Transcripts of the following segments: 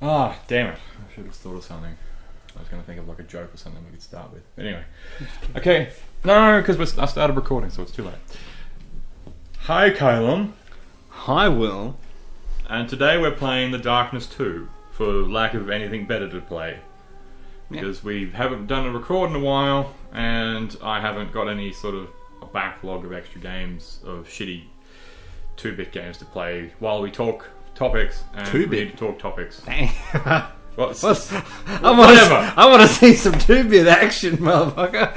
Ah, damn it. I should have thought of something. I was going to think of like a joke or something we could start with. But anyway. Okay. No, because I started recording, so it's too late. Hi, Calum. Hi, Will. And today we're playing The Darkness 2, for lack of anything better to play. Because we haven't done a record in a while, and I haven't got any sort of a backlog of extra games of shitty 2-bit games to play while we talk topics. And 2-bit? we need to talk topics. Dang. Well, I want to see some 2-bit action, motherfucker.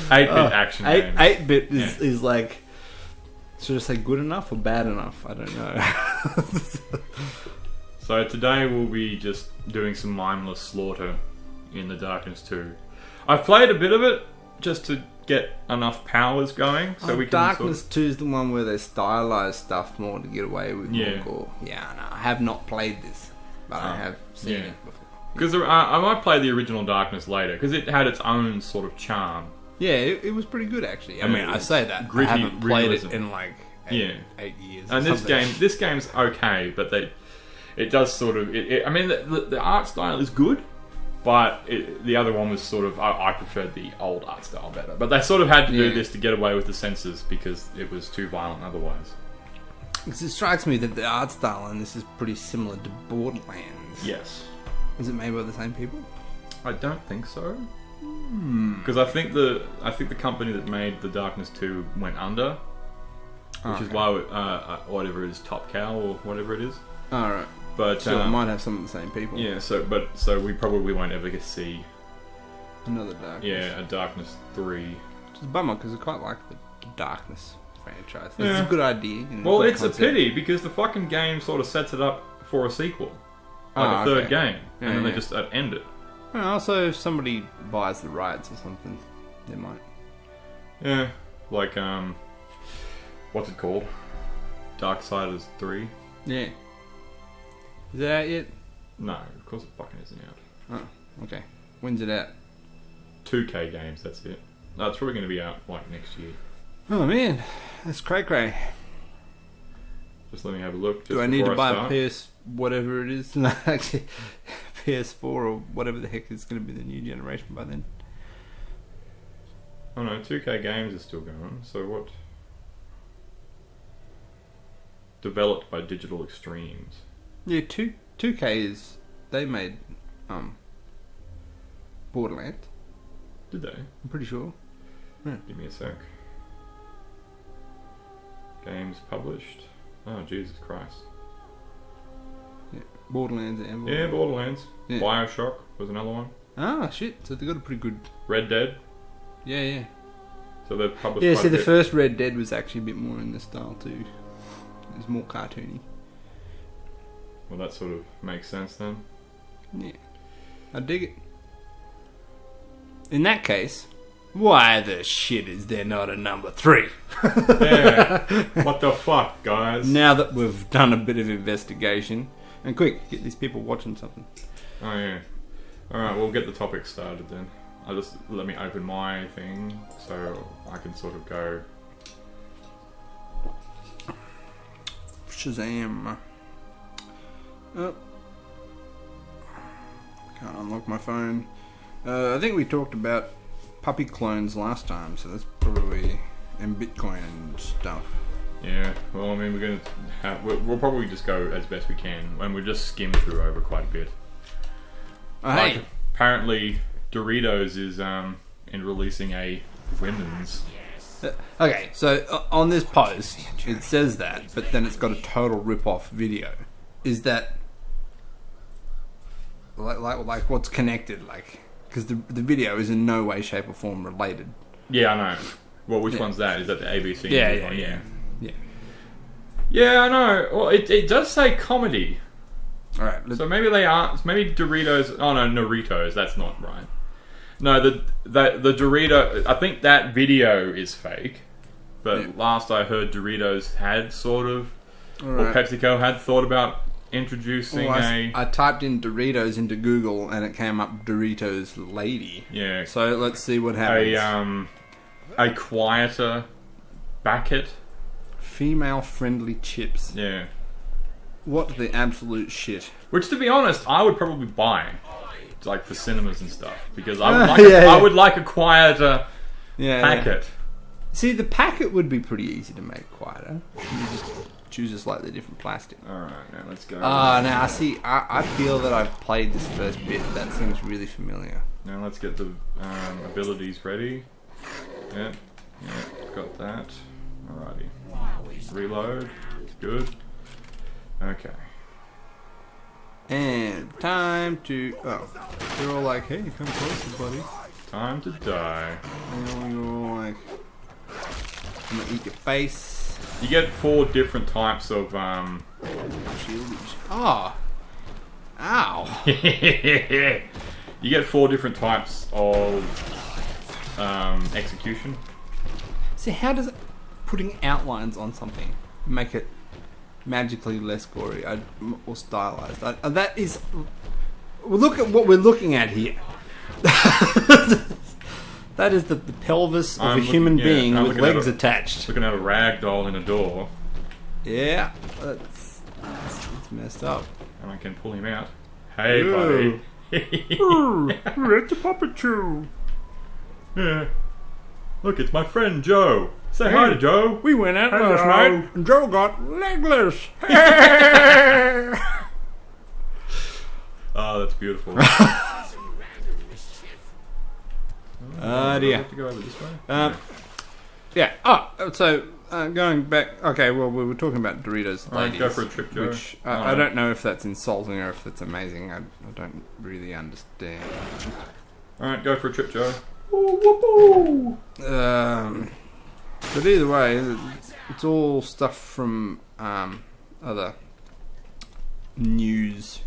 8-bit action games. 8-bit is like... Should I say good enough or bad enough? I don't know. So today we'll be just doing some mindless slaughter in The Darkness 2. I've played a bit of it just to get enough powers going, so we can. Darkness 2 is the one where they stylize stuff more to get away with more gore. Yeah, no, I have not played this, but I have seen it before. Because I might play the original Darkness later, because it had its own sort of charm. Yeah, it was pretty good actually. I mean, I say that gritty I haven't played realism. it in like 8 years. And this game's okay, but it does sort of. I mean, the art style is good, but the other one was sort of. I preferred the old art style better, but they sort of had to do this to get away with the censors because it was too violent otherwise. Because it strikes me that the art style in this is pretty similar to Borderlands. Yes. Is it made by the same people? I don't think so. Because I think the company that made The Darkness 2 went under, which is why whatever it is, Top Cow or whatever it is. All right, but so it might have some of the same people. Yeah. So we probably won't ever get to see another Darkness. Yeah, a Darkness 3. Which is a bummer because I quite like the Darkness franchise. It's a good idea. Well, it's a pity because the fucking game sort of sets it up for a sequel, like a third game, and then they just end it. Also, if somebody buys the rights or something, they might. Yeah, like what's it called? Darksiders 3. Yeah. Is it out yet? No, of course it fucking isn't out. Oh, okay. When's it out? 2K games, that's it. No, it's probably going to be out like next year. Oh man, that's cray. Just let me have a look. Do I need to buy a PS whatever it is? No, actually, PS4 or whatever the heck is going to be the new generation by then. Oh no, 2K games is still going. So what? Developed by Digital Extremes. Yeah, 2K is... They made Borderlands. Did they? I'm pretty sure. Yeah. Give me a sec. Games published. Oh, Jesus Christ. Yeah, Borderlands and Yeah, Borderlands. Yeah. Bioshock was another one. Ah, shit. So they got a pretty good... Red Dead. Yeah. So they've published Yeah, see, the first Red Dead was actually a bit more in the style too. It was more cartoony. Well, that sort of makes sense then. Yeah. I dig it. In that case, why the shit is there not a number 3? Yeah. What the fuck, guys? Now that we've done a bit of investigation. And quick, get these people watching something. Oh, yeah. Alright, we'll get the topic started then. Let me open my thing so I can sort of go. Shazam. Oh. Can't unlock my phone. I think we talked about puppy clones last time, so that's probably... and Bitcoin and stuff. Yeah, well, I mean, we'll probably just go as best we can, and we'll just skim through over quite a bit. Hey! Apparently, Doritos is in releasing a women's... Okay, so on this post, it says that, but then it's got a total rip-off video. Is that... Like what's connected? Like... Because the video is in no way, shape or form related. Yeah, I know. Well, which one's that? Is that the ABC? Yeah. Yeah, I know. Well, it does say comedy. Alright. So maybe they aren't... Maybe Doritos... Oh, no, Doritos. That's not right. No, the Dorito... I think that video is fake. But last I heard, Doritos had sort of... Or PepsiCo had thought about introducing I typed in Doritos into Google and it came up Doritos Lady. Yeah. So let's see what happens. A quieter Backett. Female-friendly chips. Yeah. What the absolute shit? Which, to be honest, I would probably buy, like for cinemas and stuff, because I would like a quieter packet. Yeah. See, the packet would be pretty easy to make quieter. You just choose a slightly different plastic. Alright, now let's go. Now, see, I feel that I've played this first bit. That seems really familiar. Now let's get the abilities ready. Yeah, got that. Alrighty. Reload. Good. Okay. And time to... Oh. They're all like, hey, come closer, buddy. Time to die. And you're all like... I'm gonna eat your face. You get 4 different types of Shield. Oh. Ow. You get 4 different types of execution. See, how does putting outlines on something make it magically less gory or stylized? That is... Look at what we're looking at here. That is the pelvis of a human being with legs attached. Looking at a rag doll in a door. Yeah, it's messed up. And I can pull him out. Hey, buddy. It's a puppet show. Yeah. Look, it's my friend Joe. Say hi to Joe. We went out last night and Joe got legless. Oh, that's beautiful. Dear. Do I have to go over this way? Yeah. Oh, so going back. Okay, well, we were talking about Doritos ladies. Go for a trip, Joe. Which I don't know if that's insulting or if it's amazing. I don't really understand. Alright, go for a trip, Joe. But either way, it's all stuff from other news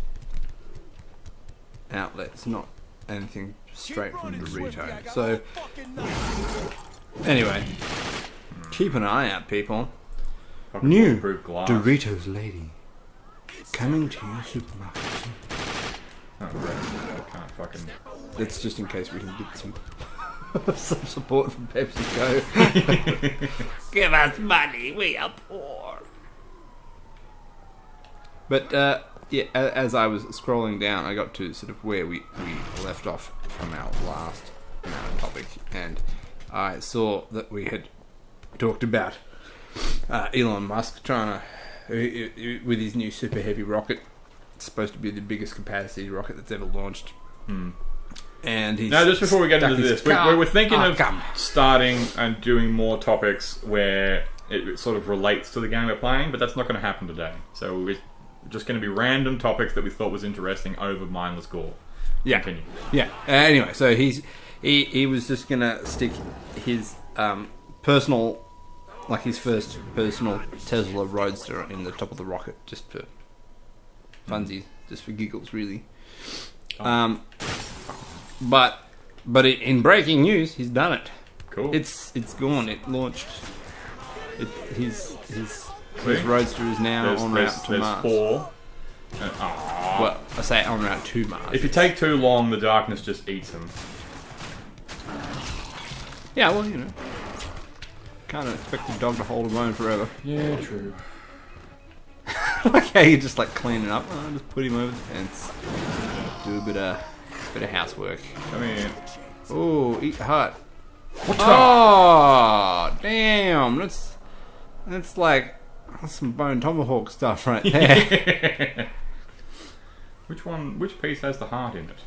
outlets, not anything straight from Dorito. So, anyway, keep an eye out, people. New Doritos Lady coming to your supermarket. Oh, right. I can't fucking... That's just in case we can get some support from PepsiCo. Give us money, we are poor. But yeah, as I was scrolling down, I got to sort of where we left off from our last topic, and I saw that we had talked about Elon Musk trying to, with his new super heavy rocket. It's supposed to be the biggest capacity rocket that's ever launched. And he's now, just before we get into this, we're thinking of starting and doing more topics where it sort of relates to the game we're playing, but that's not going to happen today. So we're just going to be random topics that we thought was interesting over mindless gore. Yeah. Continue. Yeah. Anyway, so he was just going to stick his personal, like his first personal Tesla Roadster in the top of the rocket, just for funsies, just for giggles, really. But in breaking news, he's done it. Cool. It's gone. It launched. His Roadster is now en route to Mars. There's 4. Well, I say en route to Mars. If you take too long, the darkness just eats him. Yeah, well, you know, can't expect a dog to hold a bone forever. Yeah, true. Okay, you just like clean it up. Just put him over the fence. Do a bit of housework. Come here. Oh, eat the heart. Oh, damn! That's like some bone tomahawk stuff right there. Which piece has the heart in it?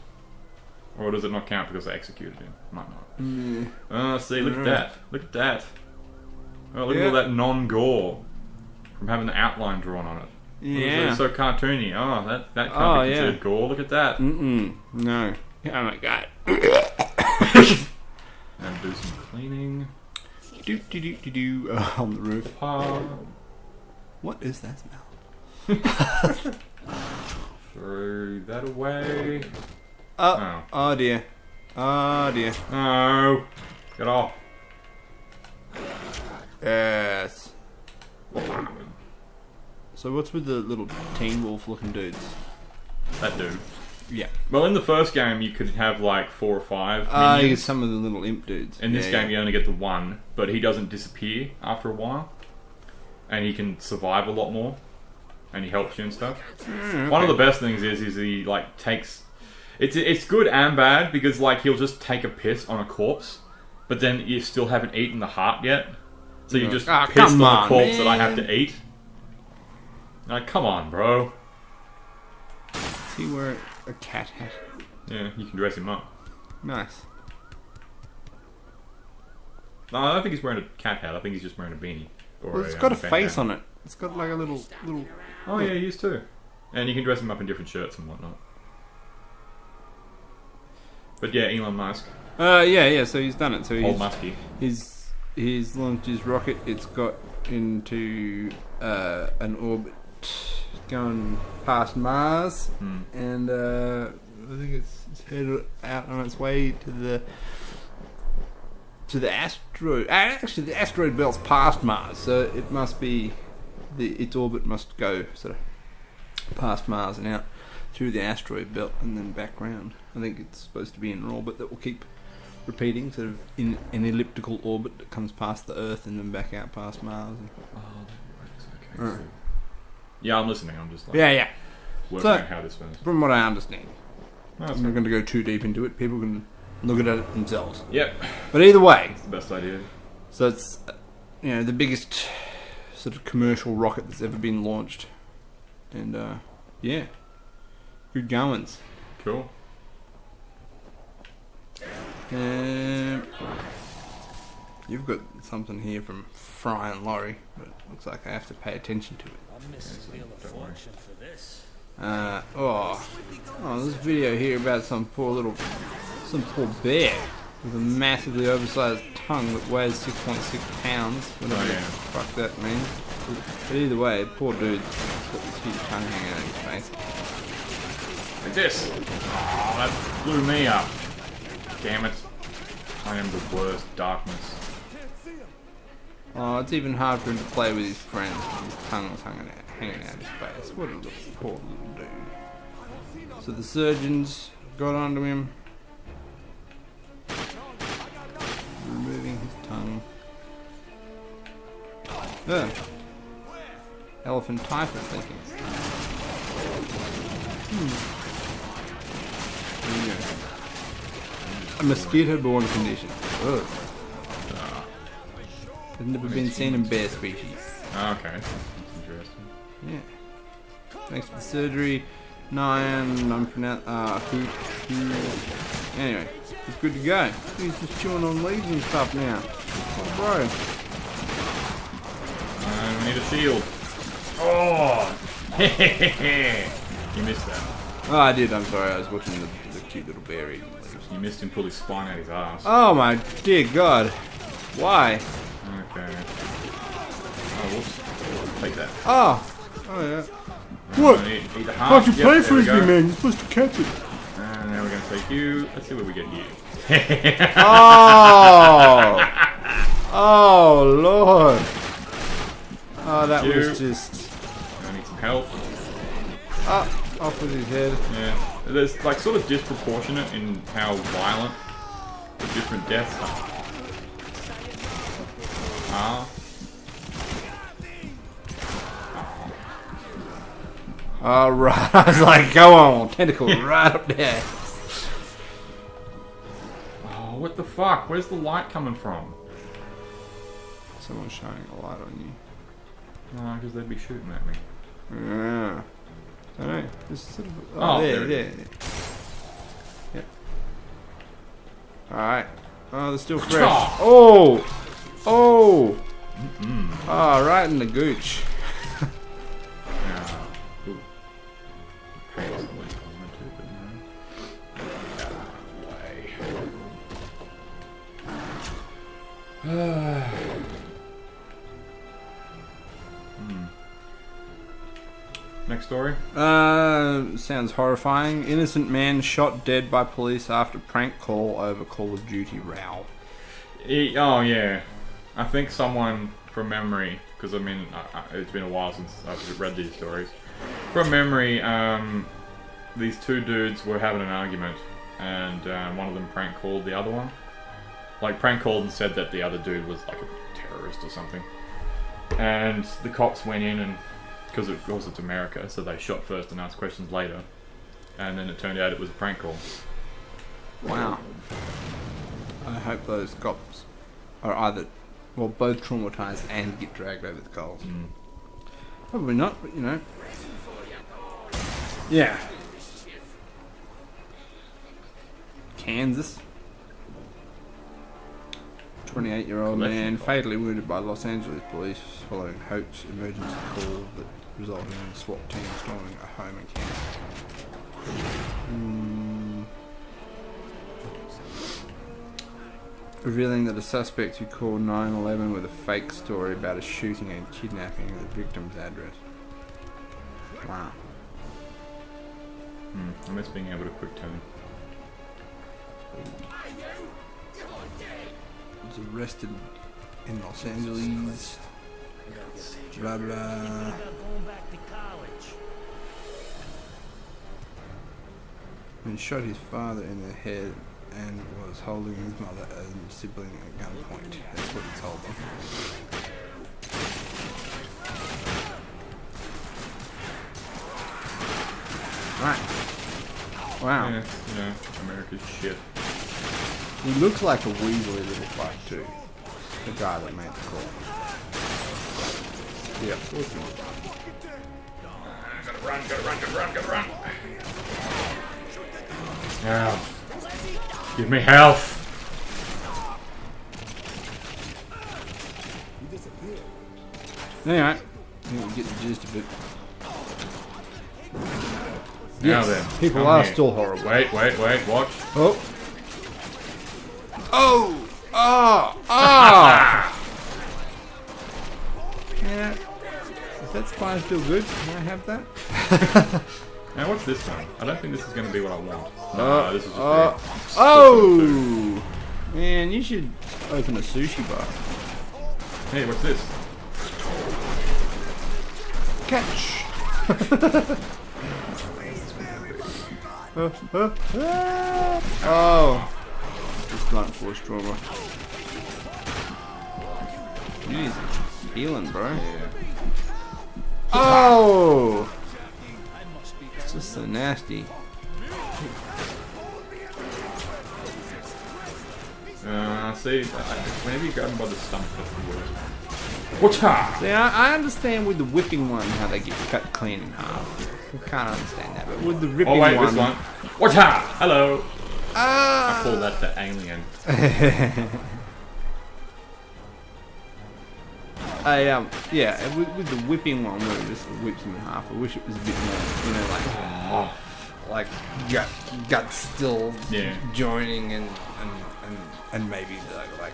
Or does it not count because they executed him? Might not. Oh, see, look at that. Look at that. Oh, look at all that non-gore from having the outline drawn on it. Yeah. It's so cartoony. Oh, that can't be considered gore. Look at that. No. Oh my god. And do some cleaning. On the roof. What is that smell? Throw that away. Oh dear. Oh dear. No. Get off. Yes. So what's with the little Teen Wolf looking dudes? That dude. Yeah. Well, in the first game, you could have like 4 or 5 you minions. get some of the little imp dudes. In this game, you only get the 1, but he doesn't disappear after a while, and he can survive a lot more. and he helps you and stuff. Okay. One of the best things is he like takes. It's good and bad because like he'll just take a piss on a corpse, but then you still haven't eaten the heart yet, so you just pissed on the corpse that I have to eat. Like, come on, bro. Does he wear a cat hat? Yeah, you can dress him up. Nice. No, I don't think he's wearing a cat hat. I think he's just wearing a beanie. Well, it's got a face on it. It's got like a little. Oh yeah, he is too. And you can dress him up in different shirts and whatnot. But yeah, Elon Musk. Yeah. So he's done it. So Old Muskie. He's launched his rocket. It's got into an orbit going past Mars, and I think it's headed out on its way to the asteroid. Actually, the asteroid belt's past Mars, so it must be its orbit must go sort of past Mars and out through the asteroid belt and then back round. I think it's supposed to be in an orbit that will keep repeating, sort of in an elliptical orbit that comes past the Earth and then back out past Mars. Oh, that works. Okay. Cool. Yeah, I'm listening. I'm just like working out how this works. From what I understand, No, I'm not going to go too deep into it. People can look at it themselves. Yep. But either way, It's the best idea. so it's the biggest sort of commercial rocket that's ever been launched, and yeah, good goings. Cool. You've got something here from Fry and Laurie, but it looks like I have to pay attention to it. There's a video here about some poor bear with a massively oversized tongue that weighs 6.6 pounds. Whatever the fuck that means. But either way, poor dude's got this huge tongue hanging out of his face. Like this. Oh, that blew me up. Damn it. I am the worst. Darkness. Oh, it's even hard for him to play with his friends with his tongue's hanging out of his face. What a poor little dude. So the surgeons got onto him, removing his tongue. Elephantitis thinking. There you go. A mosquito-borne condition. Ugh. Has never been seen in bear species. Okay. That's interesting. Yeah. Thanks for the surgery. Nyan, unpronounced. Anyway, it's good to go. He's just chewing on leaves and stuff now. Oh, bro. We need a shield. Oh! You missed that. Oh, I did. I'm sorry. I was watching the cute little bear eating leaves. You missed him pull his spine out his ass. Oh my dear God. Why? Okay. Oh, whoops. Take that. Oh yeah. What? Eat the heart. Can't you play frisbee, man? You're supposed to catch it. And now we're going to take you. Let's see where we get you. Oh! Oh, Lord. Oh, that was just... I need some health. Off with his head. Yeah. There's like sort of disproportionate in how violent the different deaths are. Alright, I was like, go on, tentacle right up there. Oh, what the fuck? Where's the light coming from? Someone's shining a light on you. No, because they'd be shooting at me. Yeah. I don't know. Just sort of. Oh, there. there. Yep. Alright. Oh, they're still fresh. Oh! Oh! Oh, right in the gooch. Ooh. Okay, that's the way I wanted to, but no. Next story. Sounds horrifying. Innocent man shot dead by police after prank call over Call of Duty row. Oh yeah, I think someone from memory, because I mean it's been a while since I've read these stories. From memory, these two dudes were having an argument, and one of them prank called the other one. Like prank called and said that the other dude was like a terrorist or something. And the cops went in and because of course it's America, so they shot first and asked questions later, and then it turned out it was a prank call. Wow. I hope those cops are either, well, both traumatized and get dragged over the coals. Probably not, but you know. Yeah. Kansas. 28-year-old man fatally wounded by Los Angeles police following hoax emergency call that resulted in a SWAT team storming a home in Kansas. Revealing that a suspect who called 911 with a fake story about a shooting and kidnapping at the victim's address. Wow. I miss being able to quick turn. Was arrested in Los Angeles. Blah blah. And shot his father in the head and was holding his mother and sibling at gunpoint. That's what he told them. Right. Wow. Yeah, you know, America's shit. He looks like a weaselly little fuck too. The guy that made the call. Yep. Gotta run. Now, give me health. Anyway, I think we get the gist of it. Now Yes, then, people come are here. still horrible. Wait, watch. Oh! Oh! Ah! Yeah. Is that spine still good? Can I have that? Now what's this one? I don't think this is going to be what I want. No, this is just oh! Man, you should open a sushi bar. Hey, what's this? Catch! Oh! Just blunt force trauma. Jeez, healing, bro. Yeah. Oh! It's just so nasty. See, whenever you grab them by the stump, that's the worst. What's that? See, I understand with the whipping one how they get cut clean in half. I can't understand that, but with the ripping Oh wait, one... this one. What's that? Hello. Ah! I call that the alien. Yeah, with the whipping one where it just whips them in half, I wish it was a bit more, you know, like guts still joining and maybe like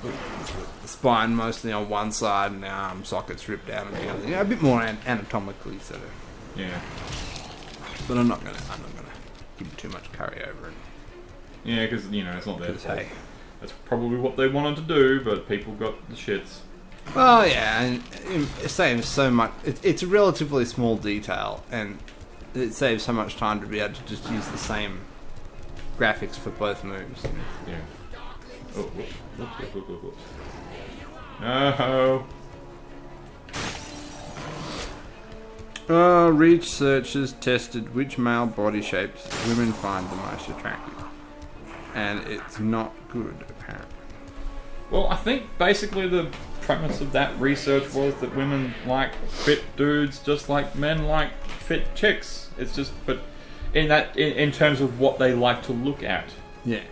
the spine mostly on one side and the arm sockets ripped out on the other. You know, a bit more anatomically sort of. Yeah. But I'm not gonna give them too much curry over it. Yeah, because you know it's not their fault. Hey. That's probably what they wanted to do, but people got the shits. Well, yeah, and it saves so much. It's a relatively small detail, and it saves so much time to be able to just use the same graphics for both moves. Yeah. Oh, whoops. No. Researchers tested which male body shapes women find the most attractive, and it's not good, apparently. Well, I think basically the premise of that research was that women like fit dudes just like men like fit chicks. It's just, but in terms of what they like to look at. Yeah.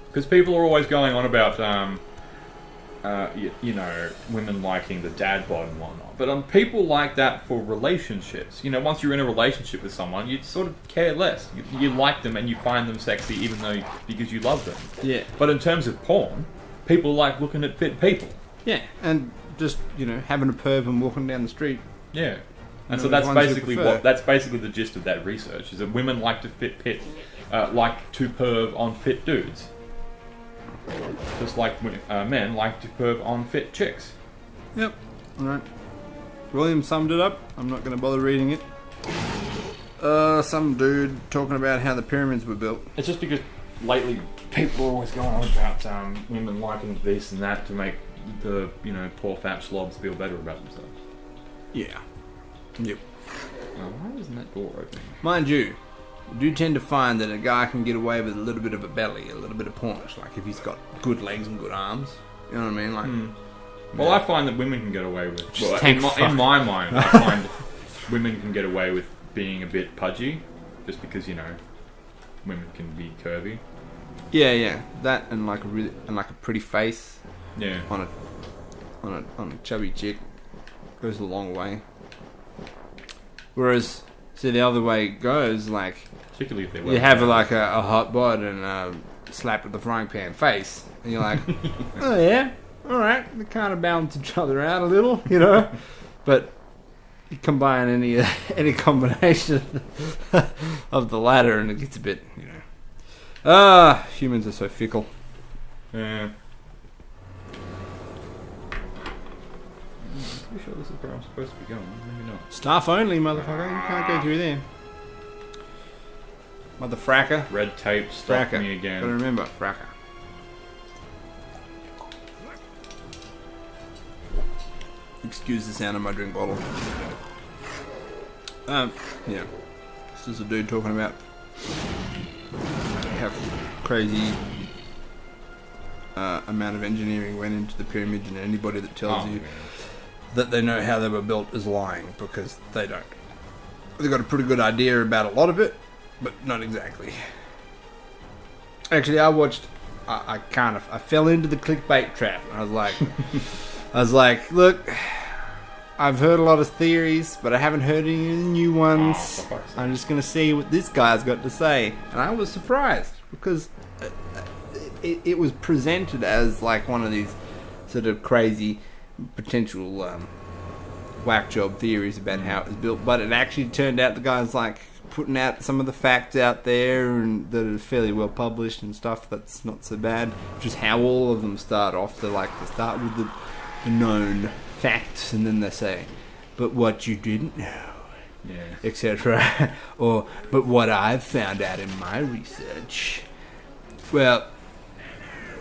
Because people are always going on about, you know, women liking the dad bod and whatnot. But people like that for relationships. You know, once you're in a relationship with someone, you sort of care less. You like them and you find them sexy even though because you love them. Yeah. But in terms of porn, people like looking at fit people. Yeah, and just, you know, having a perv and walking down the street. Yeah. And You so know, that's the ones you basically prefer. that's basically the gist of that research, is that women like to like to perv on fit dudes. Just like men like to perv on fit chicks. Yep. Alright. William summed it up. I'm not going to bother reading it. Some dude talking about how the pyramids were built. It's just because lately people are always going on about women liking this and that to make the poor fat slobs feel better about themselves. Yeah. Yep. Oh, why isn't that door open? Mind you do tend to find that a guy can get away with a little bit of a belly, a little bit of paunch, like if he's got good legs and good arms. You know what I mean? Like, Well, I find that women can get away with. Well, tank in my mind, I find women can get away with being a bit pudgy, just because women can be curvy. yeah, that and like a pretty face. Yeah. On a chubby chick goes a long way. Whereas, see, the other way goes, like, Particularly if they're you have like a hot bod and a slap with the frying pan face, and you're like, oh yeah, all right, they kind of balance each other out a little, But you combine any combination of the latter, and it gets a bit, humans are so fickle. Yeah. I'm pretty sure this is where I'm supposed to be going. Maybe not. Staff only, motherfucker. You can't go through there. Mother fracker. Red tape stopped me again. Gotta remember, fracker. Excuse the sound of my drink bottle. Yeah. This is a dude talking about how crazy amount of engineering went into the pyramids, and anybody that tells you that they know how they were built is lying, because they don't. They've got a pretty good idea about a lot of it, but not exactly. Actually, I fell into the clickbait trap. I was like, look, I've heard a lot of theories, but I haven't heard any of the new ones. I'm just going to see what this guy's got to say. And I was surprised, because it was presented as like one of these sort of crazy potential whack job theories about how it was built, but it actually turned out the guy's like putting out some of the facts out there, and that are fairly well published and stuff that's not so bad. Just how all of them start off. They start with the known facts, and then they say, but what you didn't know, etc. Or, but what I've found out in my research. Well,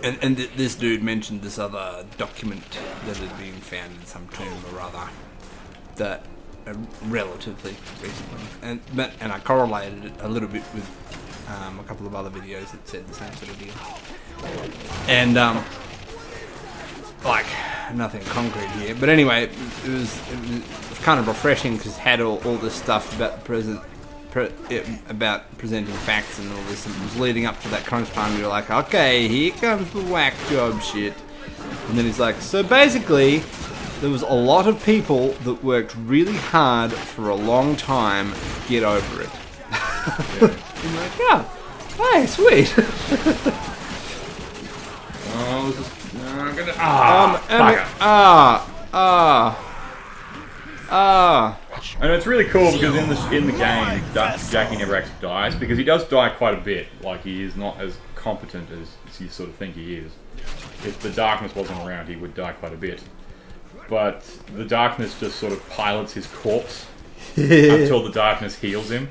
and this dude mentioned this other document that had been found in some tomb or other, that relatively recently, and I correlated it a little bit with a couple of other videos that said the same sort of deal, and like nothing concrete here, but anyway, it was kind of refreshing, because it had all this stuff about about presenting facts and all this, and it was leading up to that crunch time. You're like, okay, here comes the whack job shit, and then he's like, so basically, there was a lot of people that worked really hard for a long time to get over it. I'm like, yeah, hey, sweet. I'm gonna. And it's really cool because in the game, Jackie never actually dies, because he does die quite a bit. Like, he is not as competent as you sort of think he is. If the darkness wasn't around, he would die quite a bit. But the darkness just sort of pilots his corpse until the darkness heals him.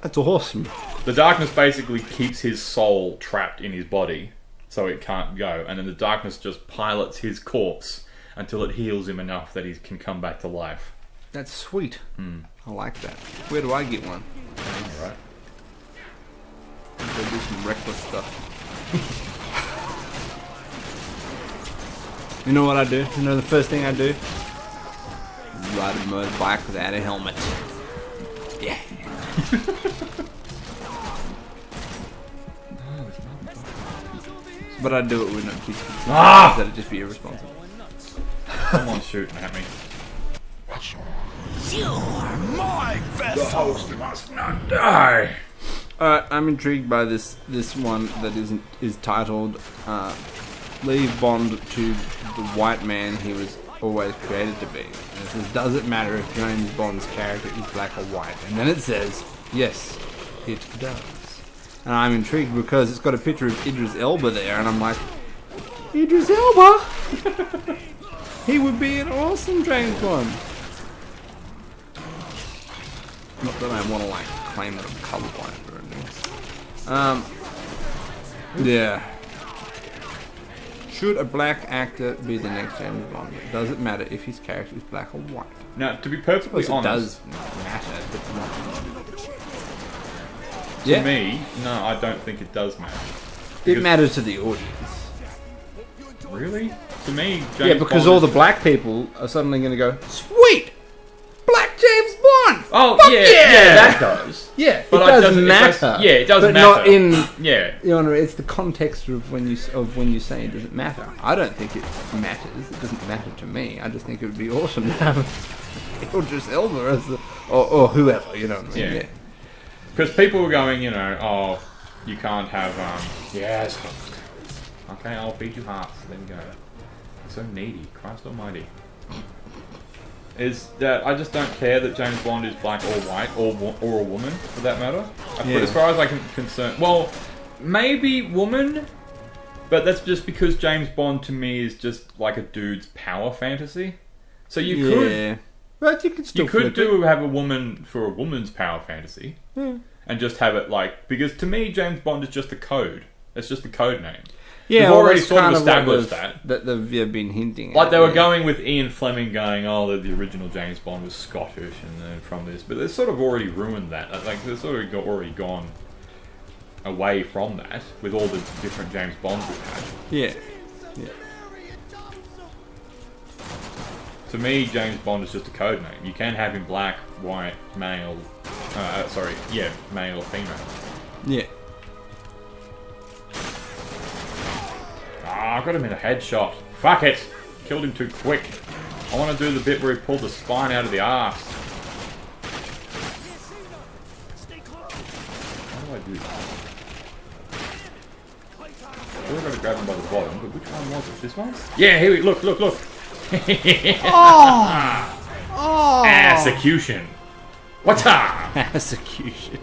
That's awesome. The darkness basically keeps his soul trapped in his body, so it can't go, and then the darkness just pilots his corpse until it heals him enough that he can come back to life. That's sweet. I like that. Where do I get one? Alright. Go do some reckless stuff. You know what I do? You know the first thing I do? Ride a motorbike without a helmet. Yeah. But I do it with no kids. That'd just be irresponsible. Someone's shooting at me. You are my vessel. The host must not die. I'm intrigued by this one that is titled "Leave Bond to the White Man He Was Always Created to Be." And it says, "Does it matter if James Bond's character is black or white?" And then it says, "Yes, it does." And I'm intrigued because it's got a picture of Idris Elba there, and I'm like, Idris Elba? He would be an awesome James Bond. Not that I want to claim that I'm colorblind or anything. Yeah. Should a black actor be the next James Bond? Does it matter if his character is black or white? Now, to be perfectly Well, it honest, does matter, but not. to me, no, I don't think it does matter. It Because- matters to the audience. Really? To me, James Yeah, because Bond all is- the black people are suddenly going to go, sweet! Black James Bond! Oh, Fuck yeah, that does. Yeah, But it it does doesn't- it does- matter. yeah, it does but matter. not in... Yeah. You know, it's the context of when you say it doesn't matter. I don't think it matters. It doesn't matter to me. I just think it would be awesome to have Idris Elba as the... Or whoever, you know what I mean? Yeah. Because people were going, you know, oh, you can't have, yes. Okay, I'll feed you hearts. There you go. So needy. Christ almighty. Is that I just don't care that James Bond is black or white or a woman, for that matter. Yeah. As far as I can concern, well, maybe woman, but that's just because James Bond to me is just like a dude's power fantasy. So you could But you could still flip have a woman for a woman's power fantasy, and just have it like, because to me James Bond is just a code. It's just a code name. Yeah, We've well, already that's sort of kind established what that. they've been hinting Like at. they were yeah. going with Ian Fleming going, oh, the original James Bond was Scottish and then from this, but they've sort of already ruined that. Like they've sort of already gone away from that with all the different James Bonds we've had. Yeah. To me, James Bond is just a code name. You can have him black, white, male, male or female. Yeah. Ah, I got him in a headshot. Fuck it! Killed him too quick. I want to do the bit where he pulled the spine out of the arse. How do I do that? I feel like I got to grab him by the bottom, but which one was it? This one? Yeah, here we look. Oh! Execution. What's up? Execution.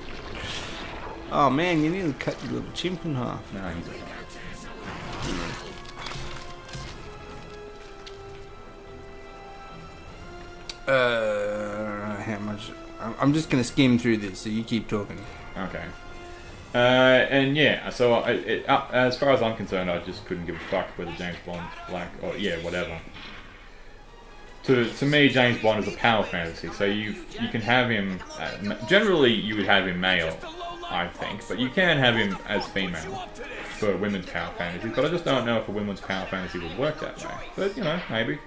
Oh man, you nearly cut your little chimp in half. No, he's okay. How much? I'm just gonna skim through this, so you keep talking. Okay. And yeah, so as far as I'm concerned, I just couldn't give a fuck whether James Bond's black or whatever. To me, James Bond is a power fantasy, so you can have him. Generally, you would have him male, I think, but you can have him as female for women's power fantasies. But I just don't know if a women's power fantasy would work that way. But you know, maybe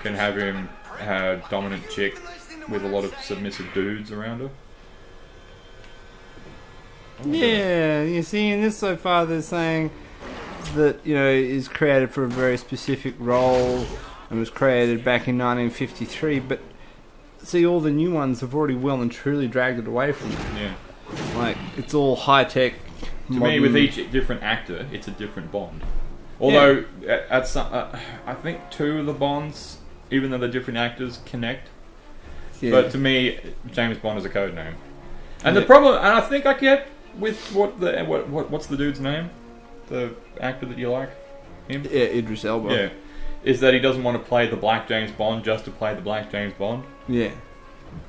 can have him a dominant chick with a lot of submissive dudes around her. Yeah, you see, in this so far, they're saying that is created for a very specific role and was created back in 1953. But see, all the new ones have already well and truly dragged it away from them. Yeah. Like it's all high tech. To me, with each different actor, it's a different Bond. Although, at some, I think two of the Bonds, even though they're different actors, connect. Yeah. But to me, James Bond is a code name. And the problem, and I think I get with what's the dude's name, the actor that you like, him. Yeah, Idris Elba. Yeah, is that he doesn't want to play the Black James Bond just to play the Black James Bond. Yeah.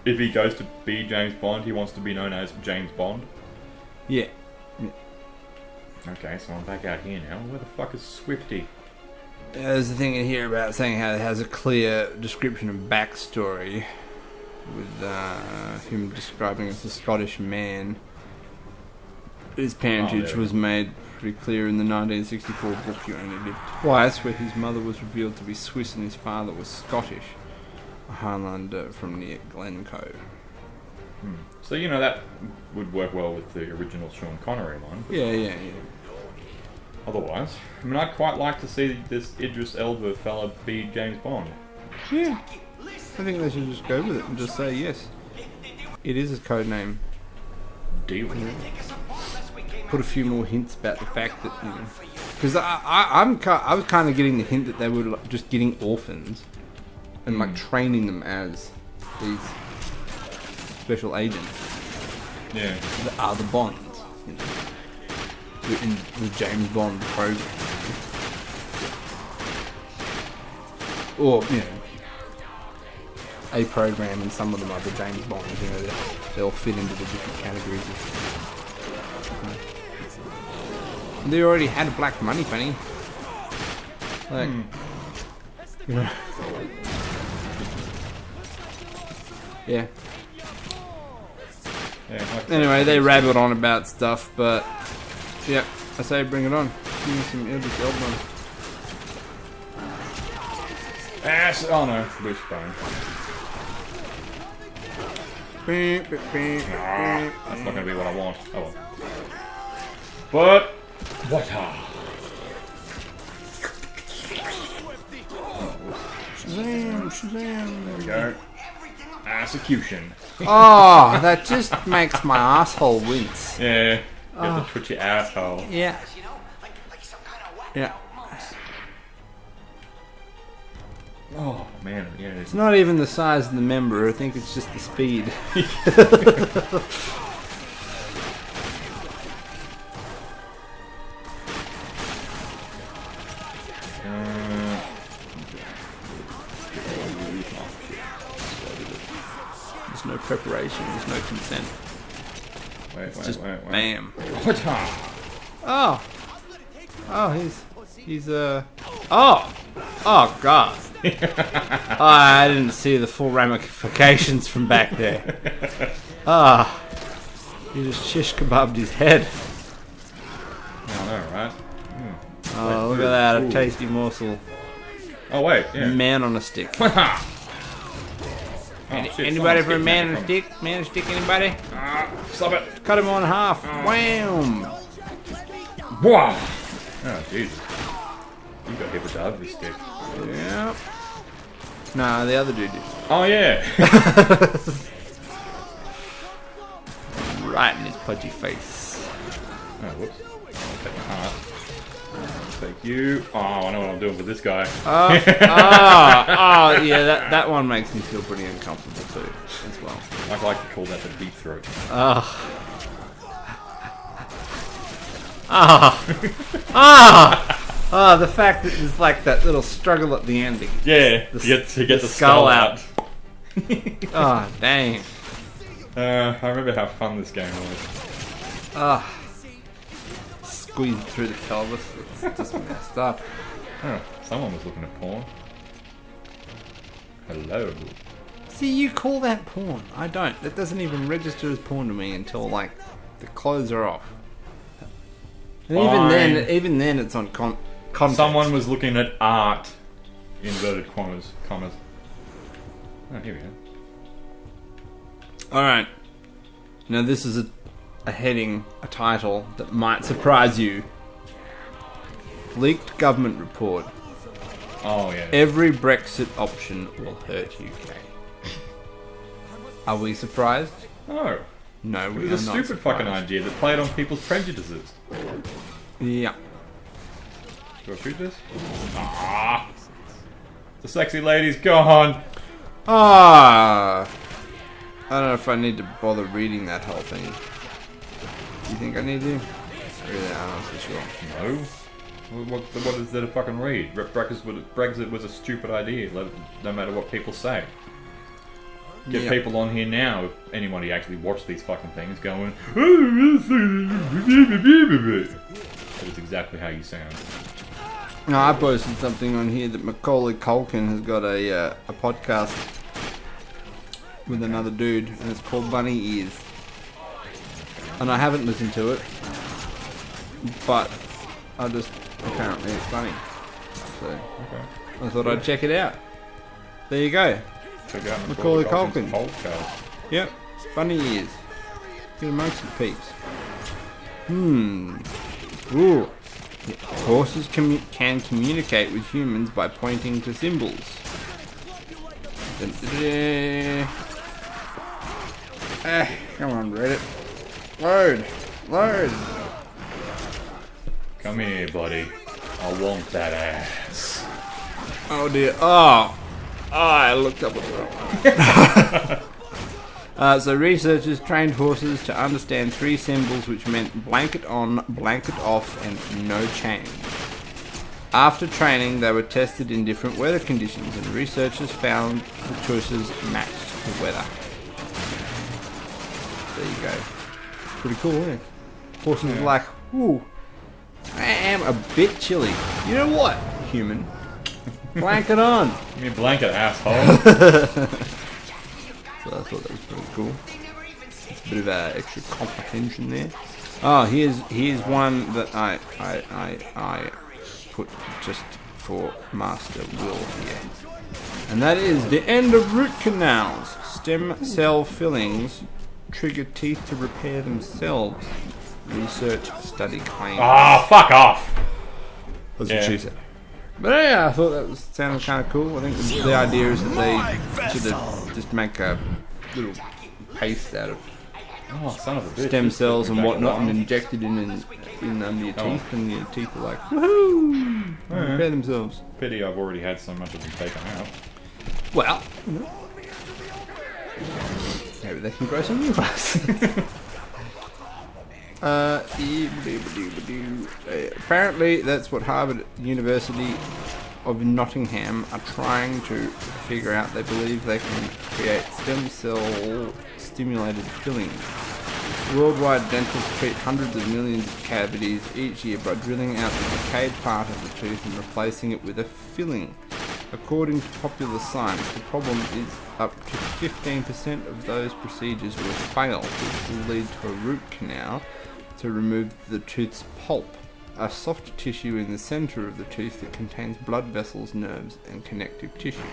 If he goes to be James Bond, he wants to be known as James Bond. Yeah. Okay, so I'm back out here now. Where the fuck is Swifty? There's a thing in here about saying how it has a clear description of backstory with him describing as a Scottish man. His parentage was made pretty clear in the 1964 book He Only Lived Twice, where his mother was revealed to be Swiss and his father was Scottish, a Highlander from near Glencoe. So, that would work well with the original Sean Connery one. Yeah. Otherwise, I'd quite like to see this Idris Elba fella be James Bond. Yeah. I think they should just go with it and just say yes. It is a code name. Deal with it. Put a few more hints about the fact that, because I was kind of getting the hint that they were just getting orphans and training them as these special agents. Yeah. That are the Bonds, in the James Bond program. Or, a program, and some of them are the James Bonds, they all fit into the different categories of They already had a black money penny. Like, you know. Yeah. Anyway, they rabbled on about stuff, but yeah, I say bring it on. Give me some Idris Elba. Ass. Oh no, loose bone. That's not gonna be what I want. Oh well. But what? Shazam! There we go. Execution. Oh, that just makes my asshole wince. Yeah. You have to twitch your asshole. Yeah. Yeah. Oh man, yeah. It's not even the size of the member. I think it's just the speed. There's no preparation. There's no consent. Wait. Bam. What? Oh, he's oh god. Oh, I didn't see the full ramifications from back there. He just shish kebabbed his head. I know, right? Oh, look at that, a tasty morsel. Oh wait, yeah. Man on a stick. Shit, Anybody for a someone's man on getting a stick? Man on a stick, anybody? Stop it! Cut him on half. Wham! Wow! Oh Jesus! You got hit with the ugly stick. Yep. Nah, the other dude did. Oh yeah! Right in his pudgy face. Oh whoops! I'll take my heart. I'll take you. Oh, I know what I'm doing with this guy. Yeah, that one makes me feel pretty uncomfortable too, as well. I like to call that the deep throat. The fact that there's like that little struggle at the end. Yeah, to get the skull out. Oh, dang. I remember how fun this game was. Squeezed through the pelvis. It's just messed up. Oh, someone was looking at porn. Hello. See, you call that porn. I don't. That doesn't even register as porn to me until, like, the clothes are off. And even then it's on context. Someone was looking at art. Inverted commas. Oh, here we go. Alright. Now this is a heading, a title that might surprise you. Leaked government report. Oh, yeah. Every Brexit option will hurt UK. Are we surprised? No. No, we It are was a not stupid surprised. fucking idea that played on people's prejudices. Yeah. Do I shoot this? The sexy lady's gone. I don't know if I need to bother reading that whole thing. Do you think I need to? Really, I'm not so sure. No. What is there to fucking read? Brexit was a stupid idea, no matter what people say. Get people on here now, if anybody actually watched these fucking things, going, that is exactly how you sound. No, I posted something on here that Macaulay Culkin has got a podcast with another dude, and it's called Bunny Ears. And I haven't listened to it, but apparently it's funny. So Okay. I thought I'd check it out. There you go. Check out Macaulay Culkin. Podcast. Yep, Bunny Ears. Get amongst the peeps. Ooh. Horses can communicate with humans by pointing to symbols. Come on, Reddit. Load. Come here, buddy. I want that ass. Oh dear. Oh, I looked up what's wrong. So researchers trained horses to understand 3 symbols which meant blanket on, blanket off, and no change. After training, they were tested in different weather conditions, and researchers found the choices matched the weather. There you go. Pretty cool, isn't it? Horses are like, ooh, I am a bit chilly. You know what, human? Blanket on. Give me a blanket, asshole. So I thought that was pretty cool. It's a bit of extra comprehension there. Oh, here's one that I put just for Master Will here. And that is the end of root canals. Stem cell fillings trigger teeth to repair themselves. Research study claims. Ah, fuck off. That's what she said. But yeah, I thought that sounded kind of cool. I think the idea is that they should just make a little paste out of Son of a bitch. stem cells and whatnot and inject it in under your teeth, and your teeth are like, woohoo! Repair themselves. Pity I've already had so much of them taken out. Well, maybe they can grow some new ones. Apparently, that's what Harvard University of Nottingham are trying to figure out. They believe they can create stem cell stimulated fillings. Worldwide dentists treat hundreds of millions of cavities each year by drilling out the decayed part of the tooth and replacing it with a filling. According to Popular Science, the problem is up to 15% of those procedures will fail, which will lead to a root canal to remove the tooth's pulp, a soft tissue in the center of the tooth that contains blood vessels, nerves, and connective tissue.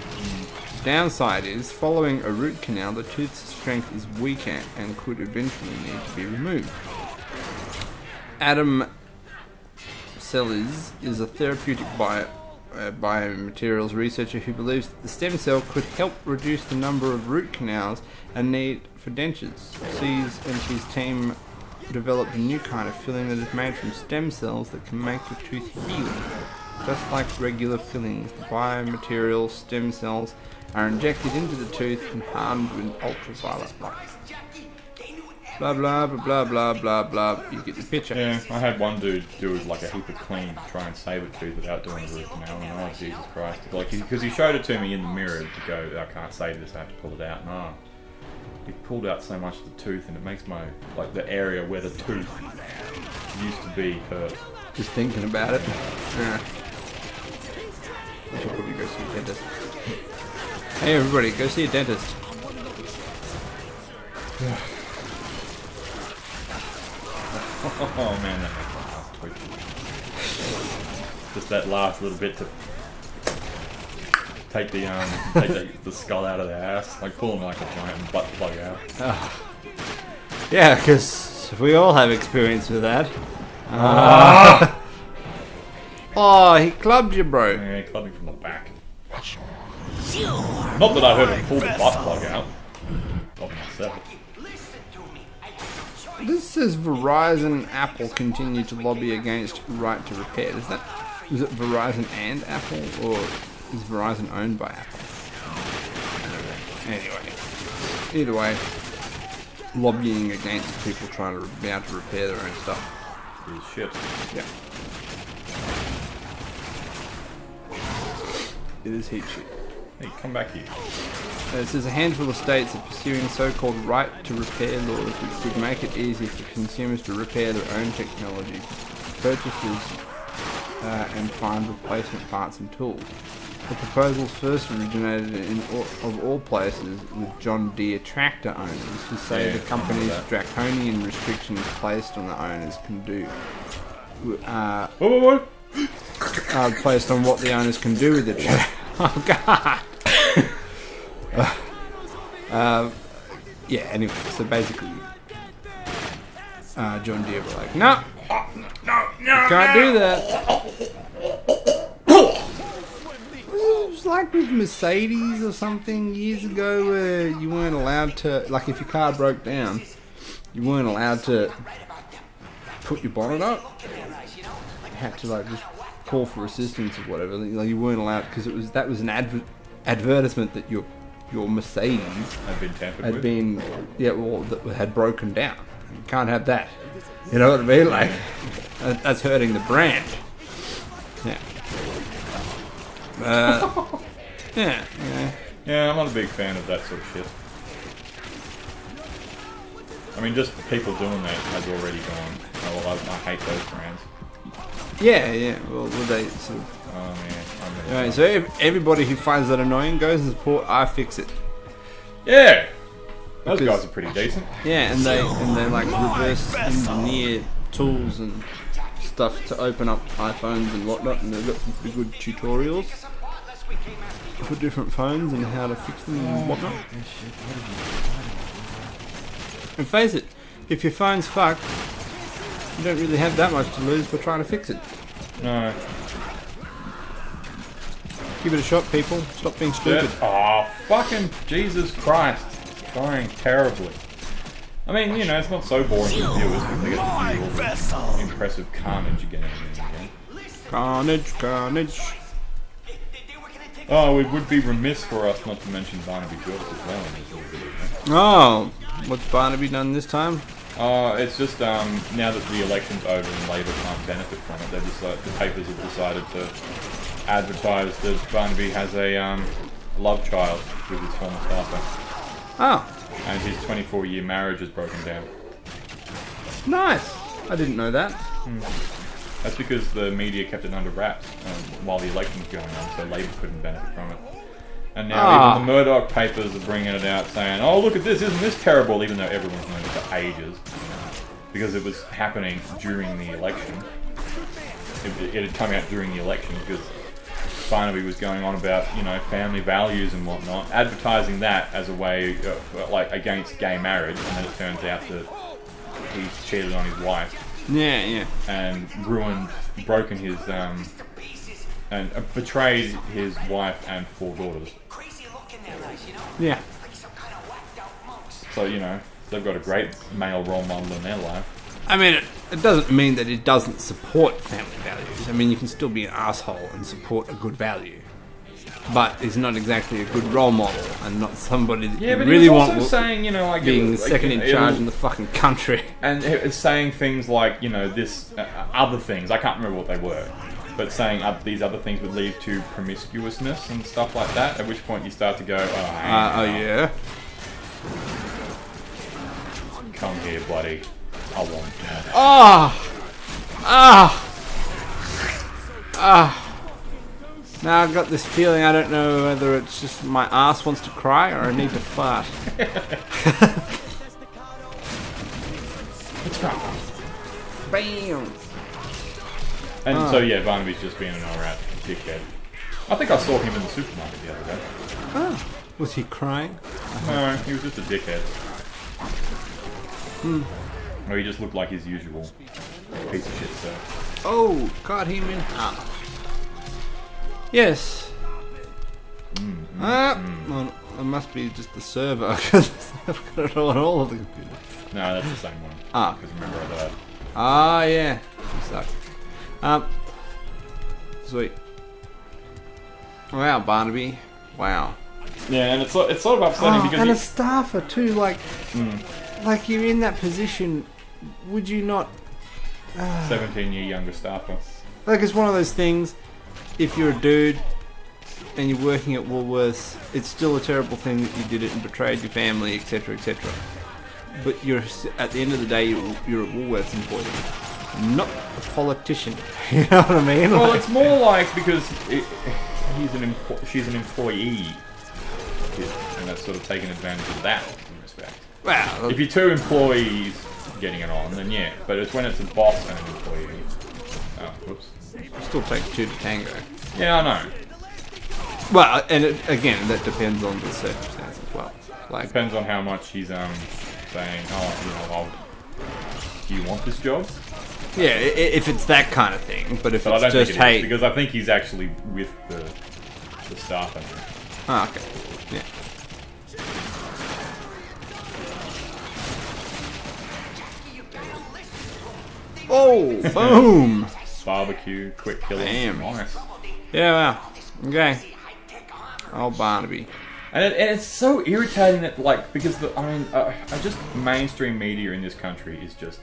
The downside is, following a root canal, the tooth's strength is weaker and could eventually need to be removed. Adam Sellers is a therapeutic biomaterials researcher who believes that the stem cell could help reduce the number of root canals and need for dentures. Sees and his team developed a new kind of filling that is made from stem cells that can make the tooth heal. Just like regular fillings, the biomaterial stem cells are injected into the tooth and hardened with ultraviolet light. Blah blah blah blah blah blah. You get the picture. Yeah, I had one dude do like a heap of clean to try and save a tooth without doing the root canal, and oh Jesus Christ! Like, because he showed it to me in the mirror to go, I can't save this, I have to pull it out. No, he pulled out so much of the tooth, and it makes my the area where the tooth used to be hurt. Just thinking about it. Yeah. I should probably go see a dentist. Hey everybody, go see a dentist. Oh man, that makes my ass twitch. Just that last little bit to take the skull out of their ass, like pulling like a giant butt plug out. Yeah, because we all have experience with that. Oh, he clubbed you, bro. Yeah, he clubbed me from the back. Not that I heard him pull the butt plug out. Not myself. This says Verizon Apple continue to lobby against right to repair. Is it Verizon and Apple, or is Verizon owned by Apple? Anyway, either way, lobbying against people trying to be able to repair their own stuff. Is shit. Yeah. It is heat shit. Hey, come back here. It says a handful of states are pursuing so-called right-to-repair laws which would make it easy for consumers to repair their own technology, purchases, and find replacement parts and tools. The proposals first originated of all places with John Deere tractor owners who say the company's draconian restrictions placed on the owners can do. Placed on what the owners can do with the tractor. Oh God. Yeah, anyway, so basically, John Deere were like, no, can't do that. It was like with Mercedes or something years ago where you weren't allowed to, like if your car broke down, you weren't allowed to put your bonnet up. You had to just call for assistance or whatever. Like you weren't allowed, because that was an advertisement that your Mercedes had been tampered with. That had broken down. You can't have that. You know what I mean? Like that's hurting the brand. Yeah. Yeah, I'm not a big fan of that sort of shit. I mean, just people doing that has already gone. Oh, well, I hate those brands. Yeah. Well, would they sort of... Oh man. Alright, so everybody who finds that annoying goes and support iFixit. Yeah. Those Because- guys are pretty decent. Yeah, and they like reverse engineer tools and stuff to open up iPhones and whatnot, and they've got some pretty good tutorials for different phones and how to fix them and whatnot. And face it, if your phone's fucked, you don't really have that much to lose by trying to fix it. No. Give it a shot, people. Stop being stupid. Oh, fucking Jesus Christ. Dying terribly. I mean, it's not so boring for viewers because they get to see all the impressive carnage again and again. Carnage. Oh, it would be remiss for us not to mention Barnaby Joyce as well. Oh, what's Barnaby done this time? It's just now that the election's over and Labour can't benefit from it, the papers have decided to advertise that Barnaby has a love child with his former staffer. Oh, And his 24-year marriage is broken down. nice. I didn't know that. That's because the media kept it under wraps while the election was going on, so Labour couldn't benefit from it. And now even the Murdoch papers are bringing it out saying, oh, look at this, isn't this terrible? Even though everyone's known it for ages. Because it was happening during the election. It had come out during the election because Barnaby was going on about, family values and whatnot, advertising that as a way of, against gay marriage, and then it turns out that he's cheated on his wife. Yeah. And broken his, and betrayed his wife and 4 daughters. Yeah. So, they've got a great male role model in their life. I mean, it doesn't mean that it doesn't support family values. I mean, you can still be an asshole and support a good value. But it's not exactly a good role model and not somebody that you really want saying, being second in charge in the fucking country. And it's saying things like, this, other things, I can't remember what they were, but saying these other things would lead to promiscuousness and stuff like that, at which point you start to go, yeah? Come here, buddy. I want that. Now I've got this feeling I don't know whether it's just my ass wants to cry or I need to fart. Let's go. Bam! And so, yeah, Barnaby's just being an alright dickhead. I think I saw him in the supermarket the other day. Oh, was he crying? No, he was just a dickhead. Or he just looked like his usual piece of shit stuff. Oh, cut him in half. Yes. Well, it must be just the server because I've got it on all of the computers. No, that's the same one. Because remember I died. Yeah. You suck. Sweet. Wow, Barnaby. Wow. Yeah, and it's sort of upsetting because and a staffer too. Like you're in that position. Would you not? 17-year younger staffer. Like it's one of those things. If you're a dude and you're working at Woolworths, it's still a terrible thing that you did it and betrayed your family, etc., etc. But you're at the end of the day, you're a Woolworths employee, not a politician. You know what I mean? Well, it's more like because she's an employee, and that's sort of taking advantage of that in respect. Well, if you're 2 employees getting it on, then yeah. But it's when it's a boss and an employee. Oh, whoops. it still takes 2 to tango. Yeah, I know. Well, and again, that depends on the circumstance as well. Like, Depends on how much he's saying, do you want this job? yeah, if it's that kind of thing. But if But I it's don't just think it is, hey, because I think he's actually with the staff. okay, yeah. Oh, boom! Barbecue, quick killing. Damn. Nice. Yeah, well, okay. Oh, Barnaby. And it's so irritating that, because just mainstream media in this country is just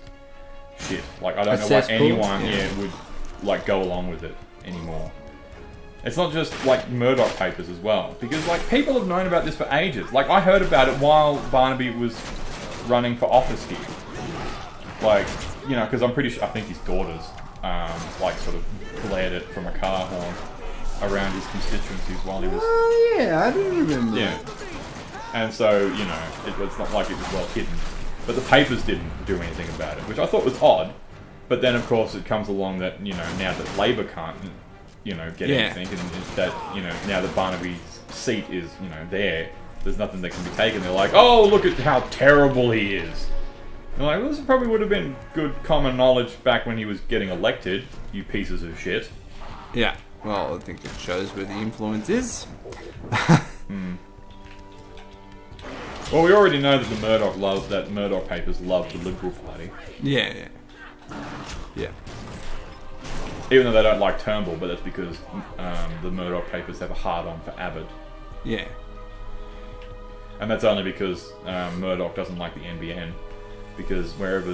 shit. Like, I don't know why anyone would, go along with it anymore. It's not just, Murdoch papers as well. Because, people have known about this for ages. I heard about it while Barnaby was running for office here. Because I'm pretty sure, I think his daughters like sort of blared it from a car horn around his constituencies while he was... Oh, yeah, I do remember. Yeah. And so, you know, it's not like it was well hidden. But the papers didn't do anything about it, which I thought was odd. But then, of course, it comes along that, you know, now that Labour can't, you know, get anything, and that, you know, now that Barnaby's seat is, you know, there's nothing that can be taken. They're like, oh, look at how terrible he is. They're like, well, this probably would have been good common knowledge back when he was getting elected, you pieces of shit. Yeah. Well, I think it shows where the influence is. Well, we already know that the Murdoch papers love the Liberal Party. Yeah. Even though they don't like Turnbull, but that's because the Murdoch papers have a hard-on for Abbott. Yeah. And that's only because Murdoch doesn't like the NBN. Because wherever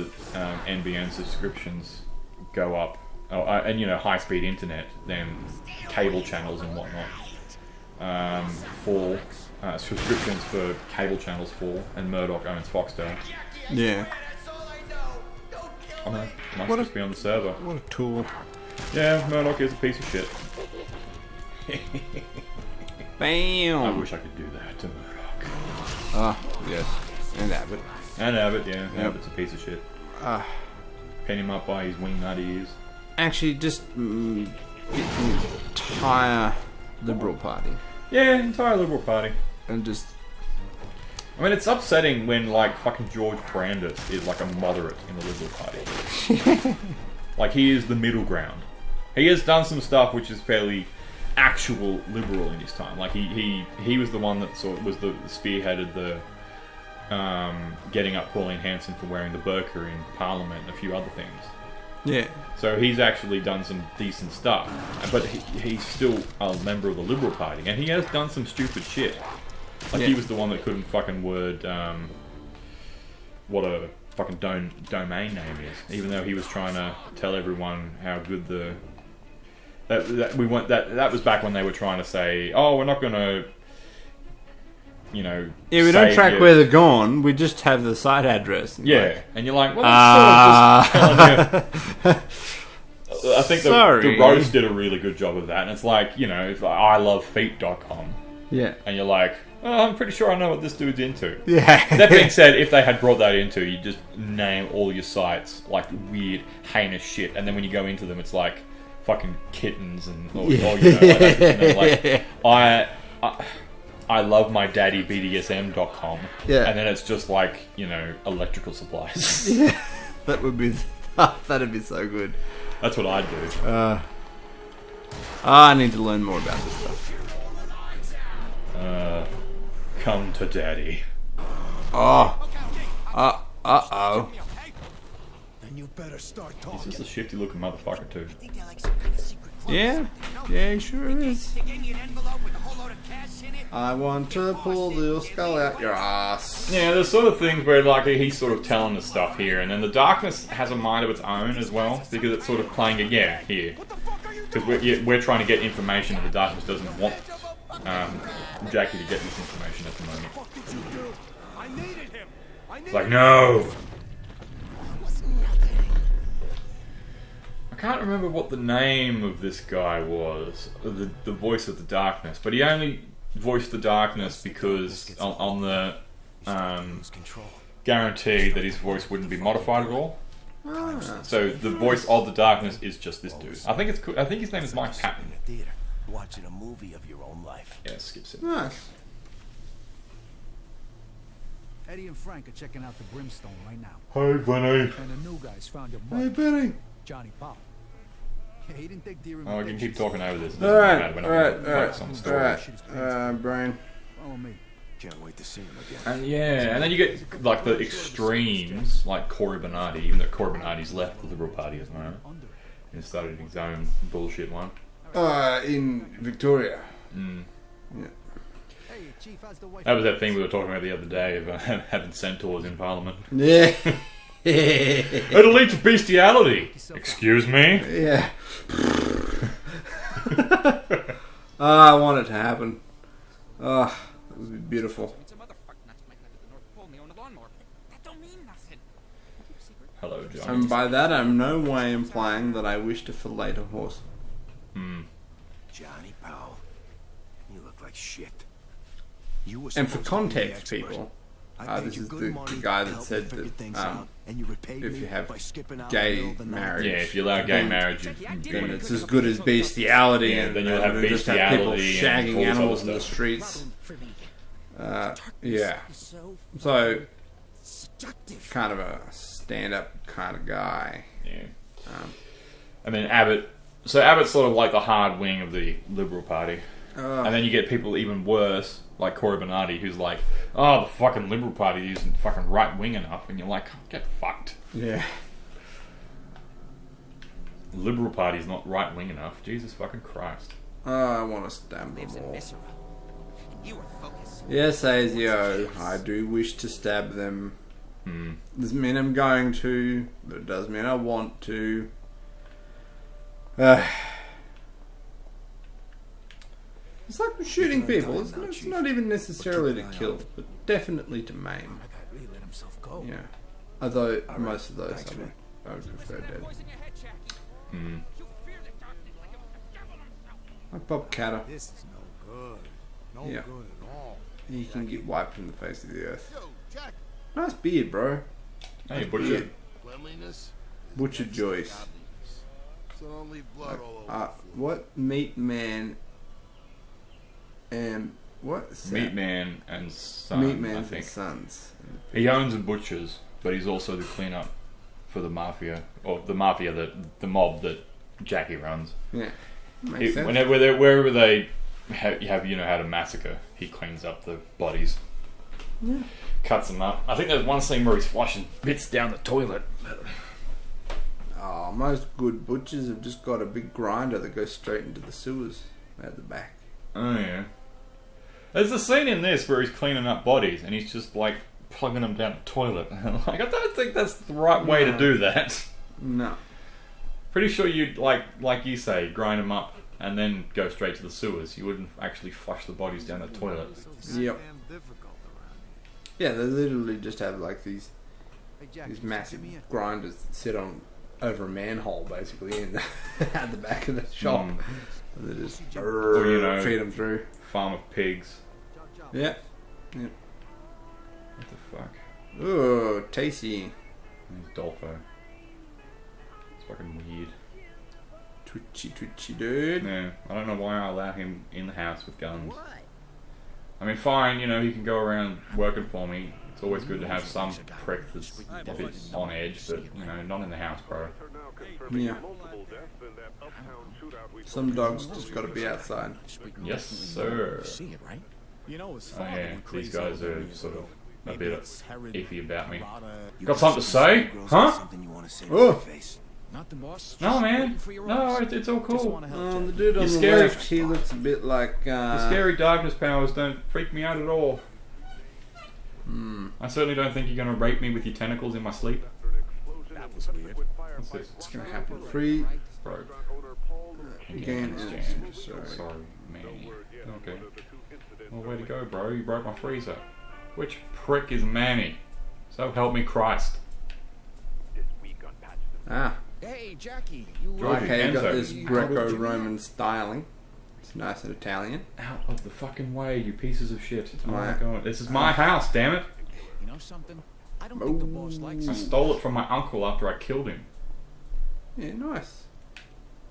NBN subscriptions go up, and, you know, high-speed internet, then cable channels and whatnot fall. Subscriptions for cable channels fall, and Murdoch owns Foxtel. Yeah. I know. Must just be on the server. What a tool. Yeah, Murdoch is a piece of shit. Bam! I wish I could do that to Murdoch. Ah, yes. And Abbott. And Abbott, yeah. Yep. Abbott's a piece of shit. Pin him up by his wing nut ears. Actually, just get the entire Liberal Party. Yeah, entire Liberal Party. And just... I mean, it's upsetting when, like, fucking George Brandis is, like, a moderate in the Liberal Party. Like, he is the middle ground. He has done some stuff which is fairly actual liberal in his time. Like, he was the one that sort of was the spearheaded the getting up Pauline Hanson for wearing the burqa in Parliament and a few other things. Yeah. So he's actually done some decent stuff. But he's still a member of the Liberal Party. And he has done some stupid shit. Like, he was the one that couldn't fucking word what a fucking domain name is. Even though he was trying to tell everyone how good the... That was back when they were trying to say, oh, we're not going to... You know, yeah, we don't track where they're gone. We just have the site address. Yeah, like, and you're like, well, that's sort of just telling you. I think the Roast did a really good job of that, and it's like, you know, it's like ilovefeet.com. Yeah, and you're like, oh, I'm pretty sure I know what this dude's into. Yeah. That being said, if they had brought that into, you just name all your sites like weird, heinous shit, and then when you go into them, it's like fucking kittens and or, you know, like I love my daddy BDSM.com. Yeah. And then it's just like, you know, electrical supplies. Yeah. That'd be so good. That's what I'd do. I need to learn more about this stuff. Come to daddy. Oh. Then you better start talking. He's just a shifty looking motherfucker too. Yeah, he sure is. I want to pull the skull out your ass. Yeah, there's sort of things where like he's sort of telling us stuff here, and then the darkness has a mind of its own as well, because it's sort of playing here. Because we're trying to get information, and the darkness doesn't want Jackie to get this information at the moment. It's like, no! I can't remember what the name of this guy was, the voice of the darkness, but he only voiced the darkness because on the guarantee that his voice wouldn't be modified at all. So the voice of the darkness is just this dude. I think his name is Mike Patton. Watching a movie of your own life. Yeah, skips it. Nice. Eddie and Frank are checking out the Brimstone right now. Hi, Benny. And the new guys found your Hey, mother, Benny. Johnny Pop. Yeah, he didn't take deer. Oh, I can keep talking over this. Alright, Brian. Follow me. Can't wait to see him again. And yeah, and then you get like the extremes, like Cory Bernardi, even though Cory Bernardi's left the Liberal Party as well, and started his own bullshit one. In Victoria. Mm. Yeah. Hey, Chief, how's the wife? That was that thing we were talking about the other day of having centaurs in Parliament. Yeah. It'll lead to bestiality. Excuse me? Yeah. I want it to happen. That would be beautiful. Hello, Johnny. And by that, I'm no way implying that I wish to fillet a horse. Johnny Powell, you look like shit. You were And for supposed to be the context, expert. people, I paid this you is good the money guy to that help said me figure that things out, and you repaid if me you have by skipping out gay in the middle of the night. marriage, Yeah, if you allow gay marriage, then it's as good as bestiality, Yeah, and then you'll have just have people bestiality and shagging all this animals other in the stuff. streets. Yeah. So So, seductive. kind of a stand-up kind of guy. Yeah. And then Abbott. So Abbott's sort of like the hard wing of the Liberal Party. And then you get people even worse, like Cory Bernardi, who's like, oh, the fucking Liberal Party isn't fucking right-wing enough. And you're like, get fucked. Yeah. The Liberal Party's not right-wing enough. Jesus fucking Christ. I want to stab them Lives in all. viscera. You are focused. Yes, Azio, I do wish to stab them. Doesn't mean I'm going to, but it does mean I want to. It's like shooting people. It's not even necessarily to kill, but definitely to maim. That guy really let himself go. Yeah. Although most of those I would prefer dead. Like Bob Catter. This is no good. No Yeah. good at all. He can get wiped from the face of the earth. Yo, Jack, Nice beard, bro. Hey, Beard. Butcher. cleanliness. Butcher Joyce. So don't leave blood all over. What Meat Man and what Meat Man and Son, Meat I Man think. and Sons. He owns a butcher's, but he's also the cleanup for the mafia, or the mafia, the mob that Jackie runs. Yeah, makes sense. Wherever they have how to massacre, he cleans up the bodies, cuts them up. I think there's one scene where he's flushing bits down the toilet. Oh, most good butchers have just got a big grinder that goes straight into the sewers at the back. Oh yeah. There's a scene in this where he's cleaning up bodies and he's just like plugging them down the toilet. Like, I don't think that's the right way to do that. No. Pretty sure you'd like you say, grind them up and then go straight to the sewers. You wouldn't actually flush the bodies down the toilet. Yep. Damn difficult around Yeah, they literally just have like these here. Hey, Jack, these give massive me a- grinders that sit on over a manhole basically in the, at the back of the shop. And they just Or, you know, feed them through. Farm of pigs. Yeah. What the fuck? Ooh, tasty. He's Dolpho. It's fucking weird. Twitchy, dude. Yeah, I don't know why I allow him in the house with guns. I mean, fine, you know, he can go around working for me. It's always good to have some prick that's a bit on edge, but, you know, not in the house, bro. Yeah. Some dogs just gotta be outside. Yes, sir. See it, right? You know, it's Oh fun. yeah, these guys are sort of a bit iffy about me. You Got something to say? girls Huh? got Something you want to say to Oh. my face. Nothing, boss. No, Just man. waiting for your No, orders. it's all Just cool. wanna help The Jack. dude on You're the scary. left, he looks a bit like The scary darkness powers don't freak me out at all. I certainly don't think you're going to rape me with your tentacles in my sleep. That was weird. What's this? It's gonna happen. Free Bro. again. Jam. Sorry. Sorry, man. Okay. Well, way to go, bro. You broke my freezer. Which prick is Manny? So help me Christ. Ah, Hey, Jackie. You Georgie. okay, you got Enzo. this Greco-Roman styling. It's nice and Italian. Out of the fucking way, you pieces of shit. Oh my- my god. This is my house, damn it. You know something? I don't think the boss likes I you. stole it from my uncle after I killed him. Yeah, nice.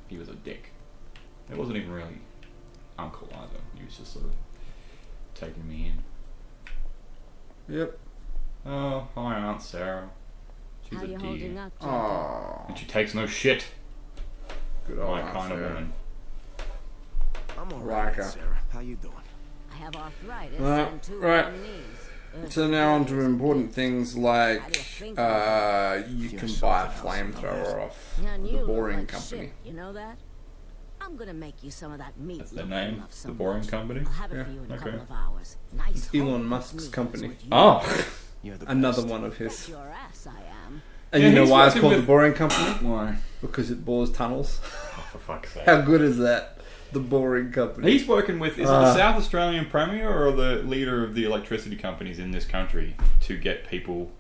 He was a dick. It wasn't even really uncle either. He was just sort of taking me in. Yep. Oh, hi Aunt Sarah. She's How a you dear. holding up, Jack? Oh, And she takes no shit. good old My Aunt kind of Sarah. woman. I'm all Like right, her. Sarah. How you doing? I have arthritis Right, and two right. wrong knees. So now on to important things like How do you think you can buy a flamethrower off And you the look Boring like Company. shit, you know that? I'm gonna make you some of that meat. That's the look, name? I love so The Boring much. Company? I'll have it Yeah, for you in a okay. couple of hours. Nice It's Elon homemade Musk's meat. company. Oh! You're the Another best. one of That's his. your ass, I am. And Yeah, you know he's why it's working called with- the Boring Company? Why? Because it bores tunnels. Oh, for fuck's sake. How good is that? The Boring Company. He's working with, is it the South Australian Premier or the leader of the electricity companies in this country to get people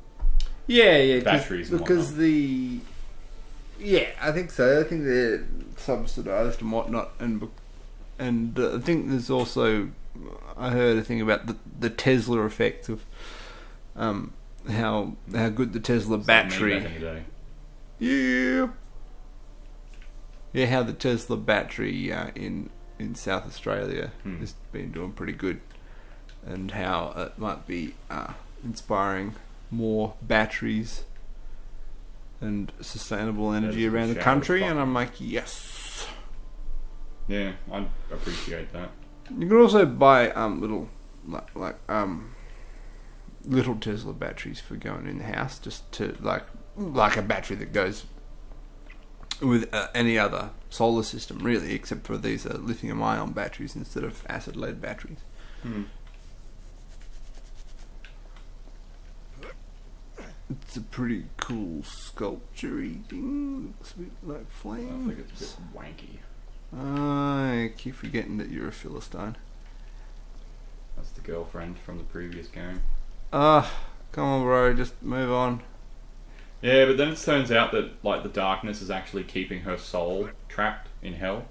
Yeah, batteries and because whatnot. I think so. I think they're subsidised and whatnot, and I think there's also, I heard a thing about the Tesla effect of how good the Tesla battery. Back in the day. Yeah, how the Tesla battery in South Australia has been doing pretty good, and how it might be inspiring more batteries and sustainable energy That is a around the shower country. of And I'm like, yes. Yeah, I appreciate that. You can also buy little little Tesla batteries for going in the house, just to like a battery that goes with any other solar system, really, except for these lithium-ion batteries instead of acid-lead batteries. It's a pretty cool sculpture-y thing. Looks a bit like I flames. think it's a bit wanky. I keep forgetting that you're a Philistine. That's the girlfriend from the previous game. Come on, bro, just move on. Yeah, but then it turns out that like the darkness is actually keeping her soul trapped in hell.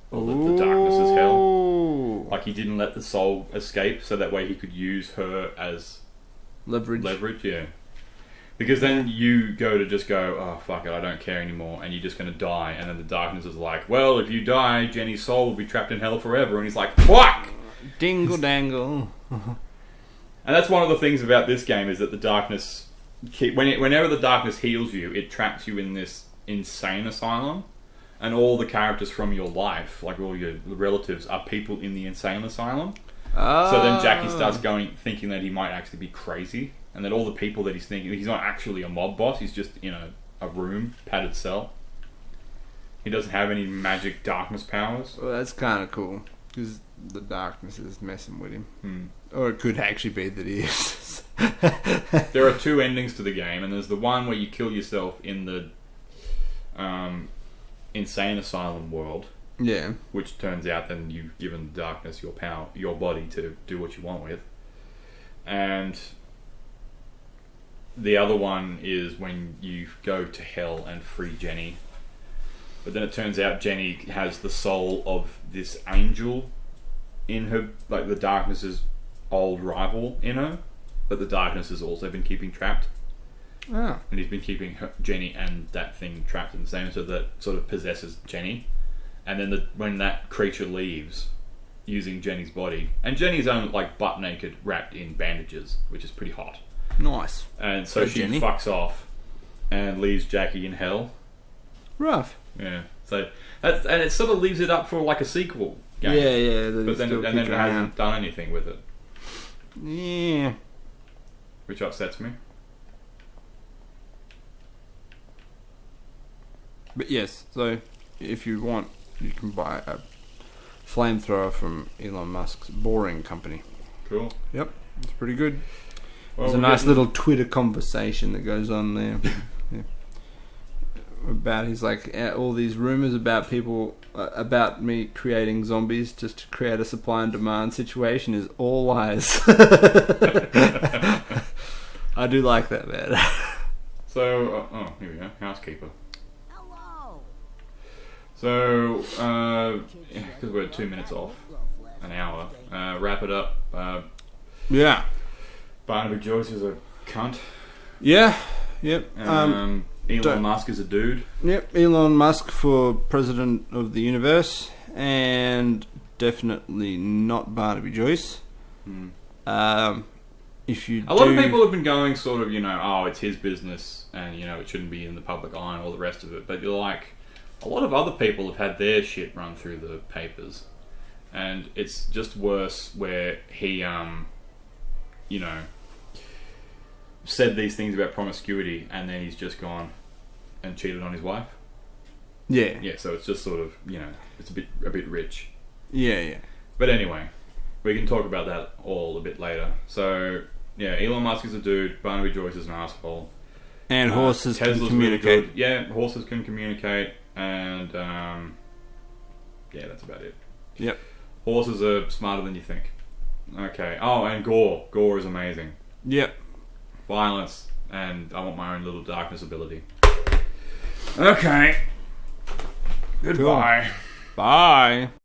Or the darkness is hell. Ooh. Like he didn't let the soul escape, so that way he could use her as Leverage. yeah. Because then you go to just go, oh fuck it, I don't care anymore, and you're just gonna die. And then the darkness is like, well, if you die, Jenny's soul will be trapped in hell forever. And he's like, fuck! Dingle dangle. And that's one of the things about this game is that the darkness, whenever the darkness heals you, it traps you in this insane asylum, and all the characters from your life, like all your relatives, are people in the insane asylum. So then Jackie starts thinking that he might actually be crazy, and that all the people that he's thinking, he's not actually a mob boss, he's just in a room, padded cell. He doesn't have any magic darkness powers. Well, that's kind of cool, because the darkness is messing with him. Or it could actually be that he is. There are two endings to the game, and there's the one where you kill yourself in the insane asylum world. Yeah. Which turns out then you've given the darkness your power, your body to do what you want with. And the other one is when you go to hell and free Jenny. But then it turns out Jenny has the soul of this angel in her, like the darkness's old rival in her. But the darkness has also been keeping trapped. Oh. And he's been keeping Jenny and that thing trapped in the same, so that sort of possesses Jenny. And then when that creature leaves, using Jenny's body, and Jenny's only like butt naked, wrapped in bandages, which is pretty hot. Nice. And so Hey, she Jenny. fucks off and leaves Jackie in hell. Rough. Yeah. So and it sort of leaves it up for like a sequel game. Yeah. But then it hasn't done anything with it, Yeah. which upsets me. But yes, so if you want, you can buy a flamethrower from Elon Musk's Boring Company. Cool. Yep, it's pretty good. Well, There's a nice little Twitter conversation that goes on there. Yeah. About he's like all these rumors about people about me creating zombies just to create a supply and demand situation is all lies. I do like that, man. So here we go, housekeeper. Hello. So because we're 2 minutes off an hour, wrap it up. Yeah. Barnaby Joyce is a cunt. Yeah. Yep. Elon Musk is a dude. Yep. Elon Musk for president of the universe, and definitely not Barnaby Joyce. If you A lot of people have been going sort of, oh, it's his business and, it shouldn't be in the public eye and all the rest of it. But you're like, a lot of other people have had their shit run through the papers. And it's just worse where he, said these things about promiscuity and then he's just gone and cheated on his wife. Yeah. Yeah, so it's just sort of, it's a bit rich. Yeah. But anyway, we can talk about that all a bit later. So, yeah, Elon Musk is a dude, Barnaby Joyce is an asshole. And horses Tesla's can communicate. really good. Yeah, horses can communicate, and yeah, that's about it. Yep. Horses are smarter than you think. Okay. Oh, and gore. Gore is amazing. Yep. Violence, and I want my own little darkness ability. Okay. Goodbye. Bye.